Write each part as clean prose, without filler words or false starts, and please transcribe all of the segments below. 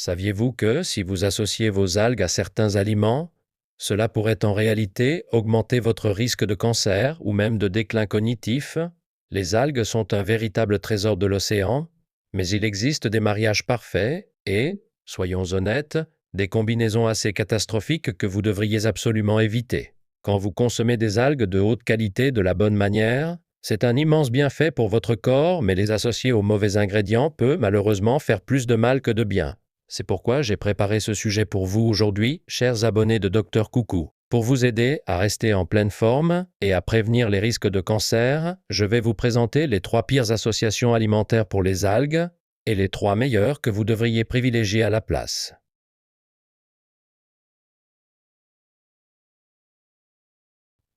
Saviez-vous que si vous associez vos algues à certains aliments, cela pourrait en réalité augmenter votre risque de cancer ou même de déclin cognitif? Les algues sont un véritable trésor de l'océan, mais il existe des mariages parfaits et, soyons honnêtes, des combinaisons assez catastrophiques que vous devriez absolument éviter. Quand vous consommez des algues de haute qualité de la bonne manière, c'est un immense bienfait pour votre corps, mais les associer aux mauvais ingrédients peut malheureusement faire plus de mal que de bien. C'est pourquoi j'ai préparé ce sujet pour vous aujourd'hui, chers abonnés de Dr Coucou. Pour vous aider à rester en pleine forme et à prévenir les risques de cancer, je vais vous présenter les 3 pires associations alimentaires pour les algues et les 3 meilleures que vous devriez privilégier à la place.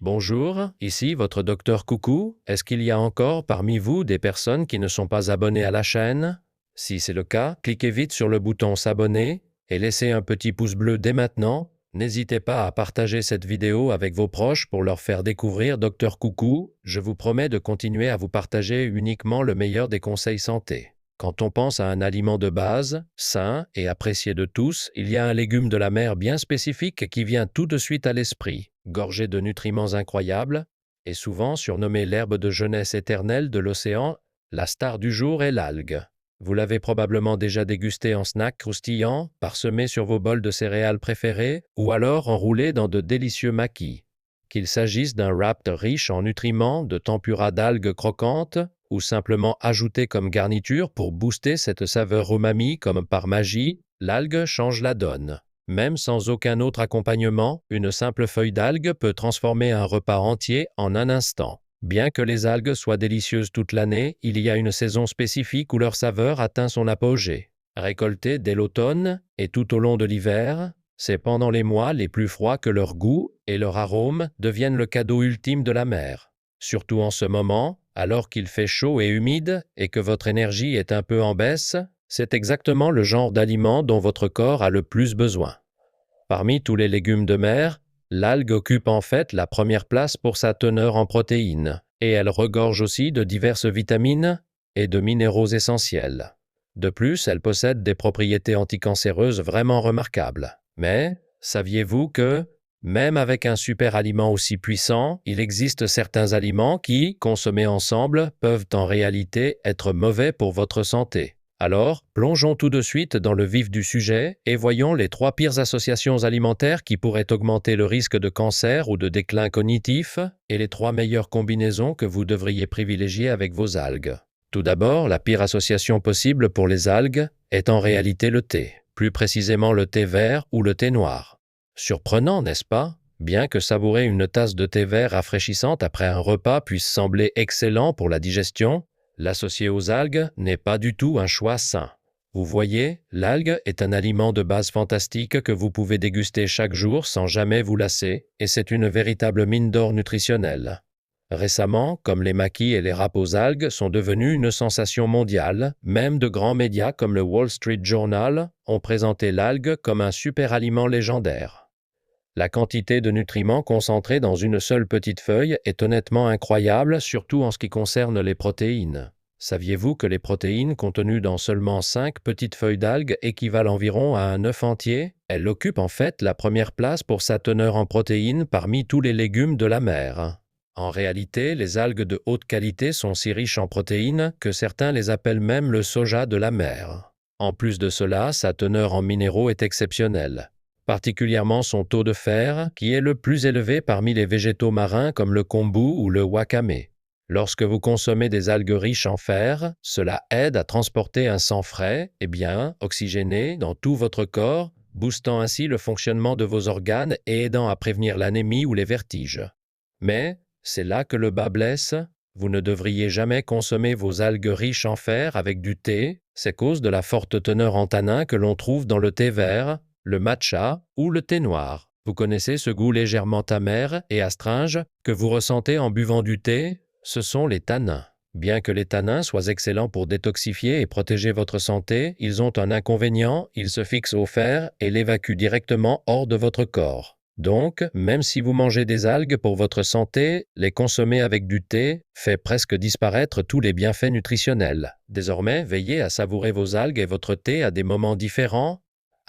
Bonjour, ici votre docteur Coucou. Est-ce qu'il y a encore parmi vous des personnes qui ne sont pas abonnées à la chaîne? Si c'est le cas, cliquez vite sur le bouton s'abonner et laissez un petit pouce bleu dès maintenant. N'hésitez pas à partager cette vidéo avec vos proches pour leur faire découvrir Dr Coucou. Je vous promets de continuer à vous partager uniquement le meilleur des conseils santé. Quand on pense à un aliment de base, sain et apprécié de tous, il y a un légume de la mer bien spécifique qui vient tout de suite à l'esprit, gorgé de nutriments incroyables, et souvent surnommé l'herbe de jeunesse éternelle de l'océan, la star du jour est l'algue. Vous l'avez probablement déjà dégusté en snack croustillant, parsemé sur vos bols de céréales préférés, ou alors enroulé dans de délicieux makis. Qu'il s'agisse d'un wrap riche en nutriments, de tempura d'algues croquantes, ou simplement ajouté comme garniture pour booster cette saveur umami comme par magie, l'algue change la donne. Même sans aucun autre accompagnement, une simple feuille d'algue peut transformer un repas entier en un instant. Bien que les algues soient délicieuses toute l'année, il y a une saison spécifique où leur saveur atteint son apogée. Récoltées dès l'automne et tout au long de l'hiver, c'est pendant les mois les plus froids que leur goût et leur arôme deviennent le cadeau ultime de la mer. Surtout en ce moment, alors qu'il fait chaud et humide et que votre énergie est un peu en baisse, c'est exactement le genre d'aliment dont votre corps a le plus besoin. Parmi tous les légumes de mer, l'algue occupe en fait la première place pour sa teneur en protéines, et elle regorge aussi de diverses vitamines et de minéraux essentiels. De plus, elle possède des propriétés anticancéreuses vraiment remarquables. Mais, saviez-vous que, même avec un super aliment aussi puissant, il existe certains aliments qui, consommés ensemble, peuvent en réalité être mauvais pour votre santé? Alors, plongeons tout de suite dans le vif du sujet et voyons les 3 pires associations alimentaires qui pourraient augmenter le risque de cancer ou de déclin cognitif et les 3 meilleures combinaisons que vous devriez privilégier avec vos algues. Tout d'abord, la pire association possible pour les algues est en réalité le thé, plus précisément le thé vert ou le thé noir. Surprenant, n'est-ce pas? Bien que savourer une tasse de thé vert rafraîchissante après un repas puisse sembler excellent pour la digestion, l'associer aux algues n'est pas du tout un choix sain. Vous voyez, l'algue est un aliment de base fantastique que vous pouvez déguster chaque jour sans jamais vous lasser, et c'est une véritable mine d'or nutritionnelle. Récemment, comme les makis et les wraps aux algues sont devenus une sensation mondiale, même de grands médias comme le Wall Street Journal ont présenté l'algue comme un super aliment légendaire. La quantité de nutriments concentrés dans une seule petite feuille est honnêtement incroyable, surtout en ce qui concerne les protéines. Saviez-vous que les protéines contenues dans seulement 5 petites feuilles d'algues équivalent environ à un œuf entier? Elles occupent en fait la première place pour sa teneur en protéines parmi tous les légumes de la mer. En réalité, les algues de haute qualité sont si riches en protéines que certains les appellent même le soja de la mer. En plus de cela, sa teneur en minéraux est exceptionnelle, particulièrement son taux de fer, qui est le plus élevé parmi les végétaux marins comme le kombu ou le wakame. Lorsque vous consommez des algues riches en fer, cela aide à transporter un sang frais et bien oxygéné dans tout votre corps, boostant ainsi le fonctionnement de vos organes et aidant à prévenir l'anémie ou les vertiges. Mais, c'est là que le bât blesse, vous ne devriez jamais consommer vos algues riches en fer avec du thé, c'est cause de la forte teneur en tanins que l'on trouve dans le thé vert, le matcha ou le thé noir. Vous connaissez ce goût légèrement amer et astringe que vous ressentez en buvant du thé? Ce sont les tanins. Bien que les tanins soient excellents pour détoxifier et protéger votre santé, ils ont un inconvénient, ils se fixent au fer et l'évacuent directement hors de votre corps. Donc, même si vous mangez des algues pour votre santé, les consommer avec du thé fait presque disparaître tous les bienfaits nutritionnels. Désormais, veillez à savourer vos algues et votre thé à des moments différents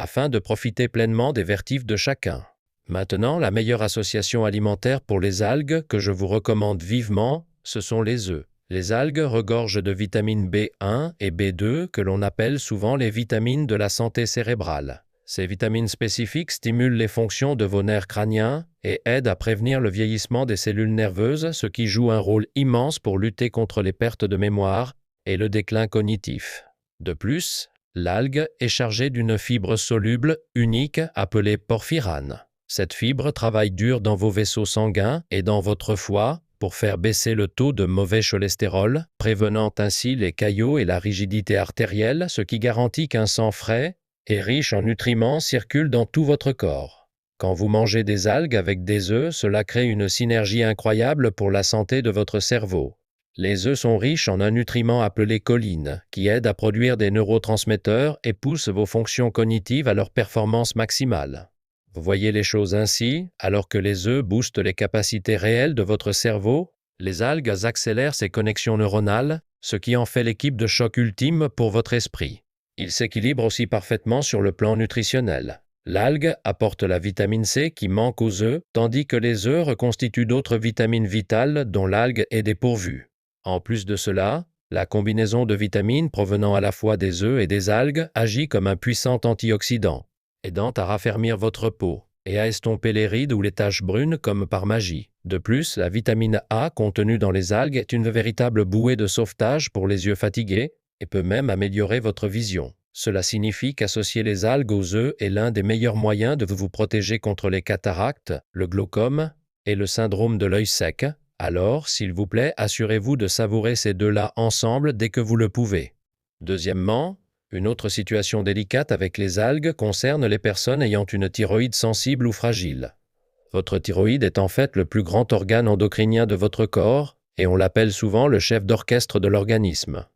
afin de profiter pleinement des vertus de chacun. Maintenant, la meilleure association alimentaire pour les algues que je vous recommande vivement, ce sont les œufs. Les algues regorgent de vitamines B1 et B2 que l'on appelle souvent les vitamines de la santé cérébrale. Ces vitamines spécifiques stimulent les fonctions de vos nerfs crâniens et aident à prévenir le vieillissement des cellules nerveuses, ce qui joue un rôle immense pour lutter contre les pertes de mémoire et le déclin cognitif. De plus, l'algue est chargée d'une fibre soluble unique appelée porphyrane. Cette fibre travaille dur dans vos vaisseaux sanguins et dans votre foie pour faire baisser le taux de mauvais cholestérol, prévenant ainsi les caillots et la rigidité artérielle, ce qui garantit qu'un sang frais et riche en nutriments circule dans tout votre corps. Quand vous mangez des algues avec des œufs, cela crée une synergie incroyable pour la santé de votre cerveau. Les œufs sont riches en un nutriment appelé choline, qui aide à produire des neurotransmetteurs et pousse vos fonctions cognitives à leur performance maximale. Vous voyez les choses ainsi, alors que les œufs boostent les capacités réelles de votre cerveau, les algues accélèrent ces connexions neuronales, ce qui en fait l'équipe de choc ultime pour votre esprit. Ils s'équilibrent aussi parfaitement sur le plan nutritionnel. L'algue apporte la vitamine C qui manque aux œufs, tandis que les œufs reconstituent d'autres vitamines vitales dont l'algue est dépourvue. En plus de cela, la combinaison de vitamines provenant à la fois des œufs et des algues agit comme un puissant antioxydant, aidant à raffermir votre peau et à estomper les rides ou les taches brunes comme par magie. De plus, la vitamine A contenue dans les algues est une véritable bouée de sauvetage pour les yeux fatigués et peut même améliorer votre vision. Cela signifie qu'associer les algues aux œufs est l'un des meilleurs moyens de vous protéger contre les cataractes, le glaucome et le syndrome de l'œil sec. Alors, s'il vous plaît, assurez-vous de savourer ces deux-là ensemble dès que vous le pouvez. Deuxièmement, une autre situation délicate avec les algues concerne les personnes ayant une thyroïde sensible ou fragile. Votre thyroïde est en fait le plus grand organe endocrinien de votre corps et on l'appelle souvent le chef d'orchestre de l'organisme.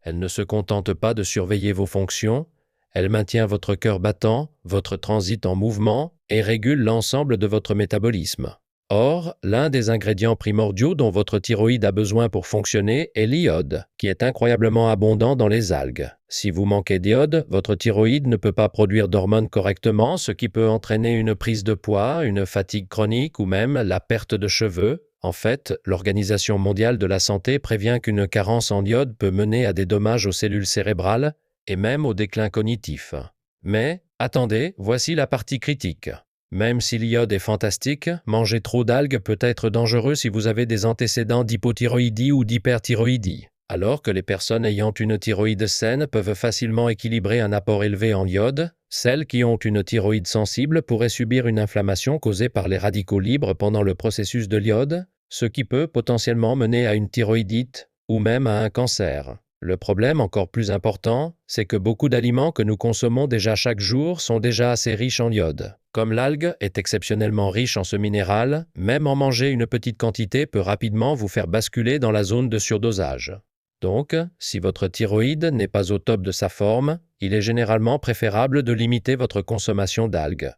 Elle ne se contente pas de surveiller vos fonctions, elle maintient votre cœur battant, votre transit en mouvement et régule l'ensemble de votre métabolisme. Or, l'un des ingrédients primordiaux dont votre thyroïde a besoin pour fonctionner est l'iode, qui est incroyablement abondant dans les algues. Si vous manquez d'iode, votre thyroïde ne peut pas produire d'hormones correctement, ce qui peut entraîner une prise de poids, une fatigue chronique ou même la perte de cheveux. En fait, l'Organisation mondiale de la santé prévient qu'une carence en iode peut mener à des dommages aux cellules cérébrales et même au déclin cognitif. Mais, attendez, voici la partie critique. Même si l'iode est fantastique, manger trop d'algues peut être dangereux si vous avez des antécédents d'hypothyroïdie ou d'hyperthyroïdie, alors que les personnes ayant une thyroïde saine peuvent facilement équilibrer un apport élevé en iode. Celles qui ont une thyroïde sensible pourraient subir une inflammation causée par les radicaux libres pendant le processus de l'iode, ce qui peut potentiellement mener à une thyroïdite ou même à un cancer. Le problème encore plus important, c'est que beaucoup d'aliments que nous consommons déjà chaque jour sont déjà assez riches en iode. Comme l'algue est exceptionnellement riche en ce minéral, même en manger une petite quantité peut rapidement vous faire basculer dans la zone de surdosage. Donc, si votre thyroïde n'est pas au top de sa forme, il est généralement préférable de limiter votre consommation d'algues.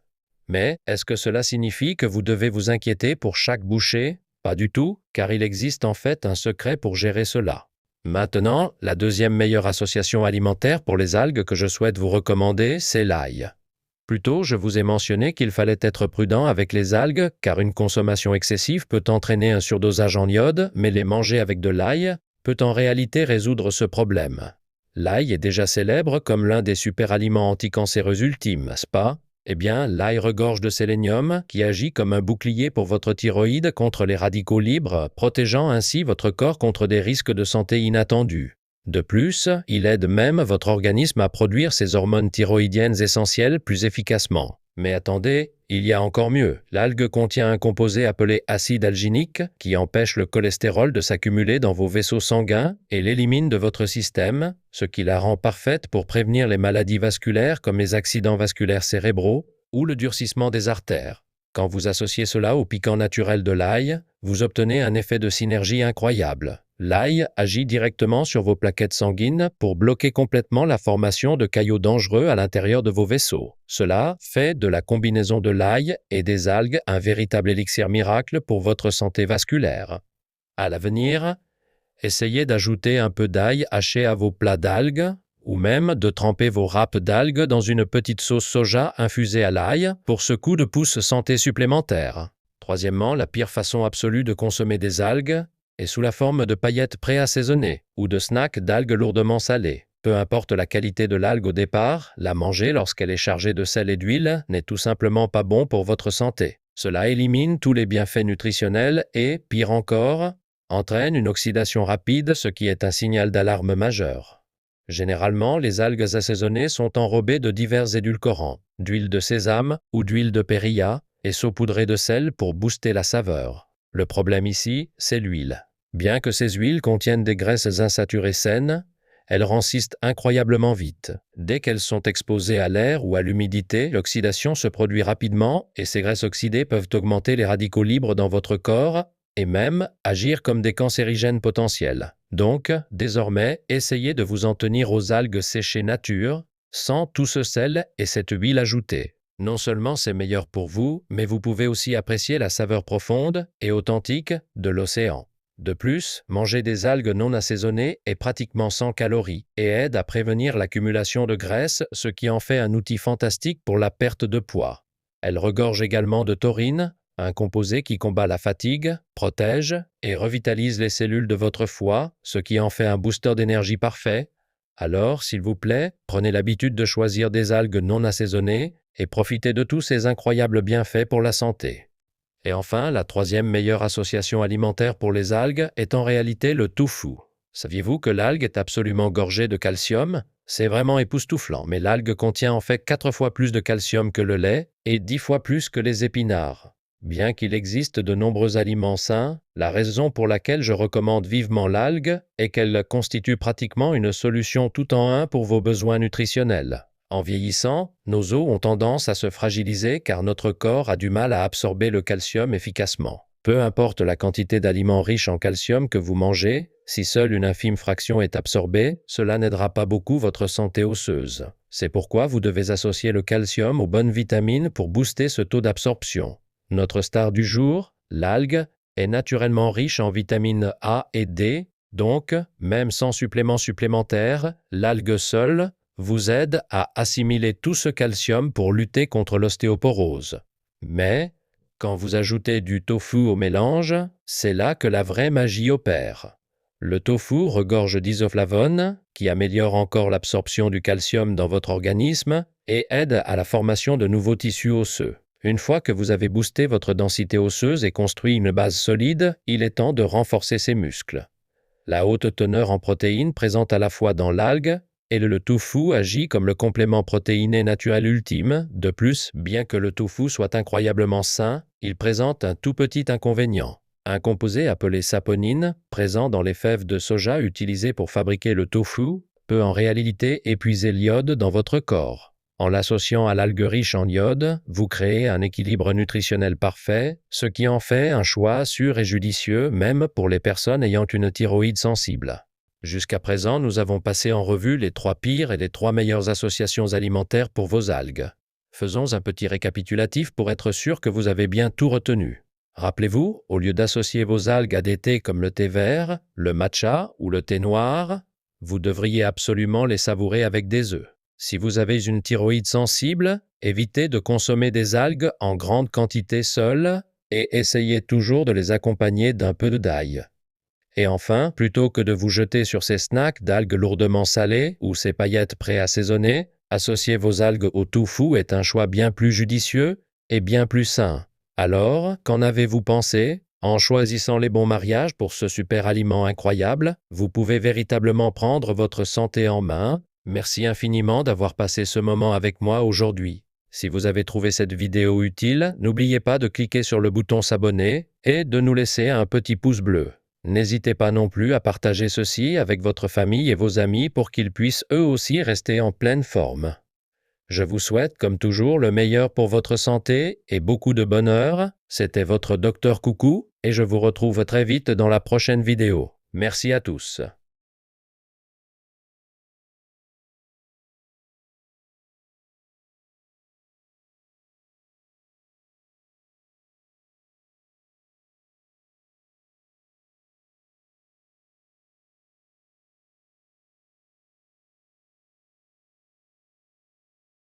Mais est-ce que cela signifie que vous devez vous inquiéter pour chaque bouchée? Pas du tout, car il existe en fait un secret pour gérer cela. Maintenant, la deuxième meilleure association alimentaire pour les algues que je souhaite vous recommander, c'est l'ail. Plus tôt, je vous ai mentionné qu'il fallait être prudent avec les algues, car une consommation excessive peut entraîner un surdosage en iode, mais les manger avec de l'ail peut en réalité résoudre ce problème. L'ail est déjà célèbre comme l'un des super-aliments anticancéreux ultimes, n'est-ce pas? Eh bien, l'ail regorge de sélénium qui agit comme un bouclier pour votre thyroïde contre les radicaux libres, protégeant ainsi votre corps contre des risques de santé inattendus. De plus, il aide même votre organisme à produire ses hormones thyroïdiennes essentielles plus efficacement. Mais attendez, il y a encore mieux. L'algue contient un composé appelé acide alginique qui empêche le cholestérol de s'accumuler dans vos vaisseaux sanguins et l'élimine de votre système, ce qui la rend parfaite pour prévenir les maladies vasculaires comme les accidents vasculaires cérébraux ou le durcissement des artères. Quand vous associez cela au piquant naturel de l'ail, vous obtenez un effet de synergie incroyable. L'ail agit directement sur vos plaquettes sanguines pour bloquer complètement la formation de caillots dangereux à l'intérieur de vos vaisseaux. Cela fait de la combinaison de l'ail et des algues un véritable élixir miracle pour votre santé vasculaire. À l'avenir, essayez d'ajouter un peu d'ail haché à vos plats d'algues ou même de tremper vos râpes d'algues dans une petite sauce soja infusée à l'ail pour ce coup de pouce santé supplémentaire. Troisièmement, la pire façon absolue de consommer des algues est sous la forme de paillettes préassaisonnées ou de snacks d'algues lourdement salées. Peu importe la qualité de l'algue au départ, la manger lorsqu'elle est chargée de sel et d'huile n'est tout simplement pas bon pour votre santé. Cela élimine tous les bienfaits nutritionnels et, pire encore, entraîne une oxydation rapide, ce qui est un signal d'alarme majeur. Généralement, les algues assaisonnées sont enrobées de divers édulcorants, d'huile de sésame ou d'huile de périlla, et saupoudrées de sel pour booster la saveur. Le problème ici, c'est l'huile. Bien que ces huiles contiennent des graisses insaturées saines, elles rancissent incroyablement vite. Dès qu'elles sont exposées à l'air ou à l'humidité, l'oxydation se produit rapidement et ces graisses oxydées peuvent augmenter les radicaux libres dans votre corps et même agir comme des cancérigènes potentiels. Donc, désormais, essayez de vous en tenir aux algues séchées nature, sans tout ce sel et cette huile ajoutée. Non seulement c'est meilleur pour vous, mais vous pouvez aussi apprécier la saveur profonde et authentique de l'océan. De plus, manger des algues non assaisonnées est pratiquement sans calories et aide à prévenir l'accumulation de graisse, ce qui en fait un outil fantastique pour la perte de poids. Elle regorge également de taurine, un composé qui combat la fatigue, protège et revitalise les cellules de votre foie, ce qui en fait un booster d'énergie parfait. Alors, s'il vous plaît, prenez l'habitude de choisir des algues non assaisonnées et profitez de tous ces incroyables bienfaits pour la santé. Et enfin, la troisième meilleure association alimentaire pour les algues est en réalité le tofu. Saviez-vous que l'algue est absolument gorgée de calcium? C'est vraiment époustouflant, mais l'algue contient en fait 4 fois plus de calcium que le lait et 10 fois plus que les épinards. Bien qu'il existe de nombreux aliments sains, la raison pour laquelle je recommande vivement l'algue est qu'elle constitue pratiquement une solution tout en un pour vos besoins nutritionnels. En vieillissant, nos os ont tendance à se fragiliser car notre corps a du mal à absorber le calcium efficacement. Peu importe la quantité d'aliments riches en calcium que vous mangez, si seule une infime fraction est absorbée, cela n'aidera pas beaucoup votre santé osseuse. C'est pourquoi vous devez associer le calcium aux bonnes vitamines pour booster ce taux d'absorption. Notre star du jour, l'algue, est naturellement riche en vitamines A et D, donc, même sans supplément supplémentaire, l'algue seule vous aide à assimiler tout ce calcium pour lutter contre l'ostéoporose. Mais, quand vous ajoutez du tofu au mélange, c'est là que la vraie magie opère. Le tofu regorge d'isoflavones, qui améliorent encore l'absorption du calcium dans votre organisme et aide à la formation de nouveaux tissus osseux. Une fois que vous avez boosté votre densité osseuse et construit une base solide, il est temps de renforcer ces muscles. La haute teneur en protéines présente à la fois dans l'algue et le tofu agit comme le complément protéiné naturel ultime. De plus, bien que le tofu soit incroyablement sain, il présente un tout petit inconvénient. Un composé appelé saponine, présent dans les fèves de soja utilisées pour fabriquer le tofu, peut en réalité épuiser l'iode dans votre corps. En l'associant à l'algue riche en iode, vous créez un équilibre nutritionnel parfait, ce qui en fait un choix sûr et judicieux même pour les personnes ayant une thyroïde sensible. Jusqu'à présent, nous avons passé en revue les 3 pires et les 3 meilleures associations alimentaires pour vos algues. Faisons un petit récapitulatif pour être sûr que vous avez bien tout retenu. Rappelez-vous, au lieu d'associer vos algues à des thés comme le thé vert, le matcha ou le thé noir, vous devriez absolument les savourer avec des œufs. Si vous avez une thyroïde sensible, évitez de consommer des algues en grande quantité seules et essayez toujours de les accompagner d'un peu d'ail. Et enfin, plutôt que de vous jeter sur ces snacks d'algues lourdement salées ou ces paillettes préassaisonnées, associer vos algues au tofu est un choix bien plus judicieux et bien plus sain. Alors, qu'en avez-vous pensé? En choisissant les bons mariages pour ce super aliment incroyable, vous pouvez véritablement prendre votre santé en main. Merci infiniment d'avoir passé ce moment avec moi aujourd'hui. Si vous avez trouvé cette vidéo utile, n'oubliez pas de cliquer sur le bouton s'abonner et de nous laisser un petit pouce bleu. N'hésitez pas non plus à partager ceci avec votre famille et vos amis pour qu'ils puissent eux aussi rester en pleine forme. Je vous souhaite, comme toujours, le meilleur pour votre santé et beaucoup de bonheur. C'était votre Dr Coucou et je vous retrouve très vite dans la prochaine vidéo. Merci à tous.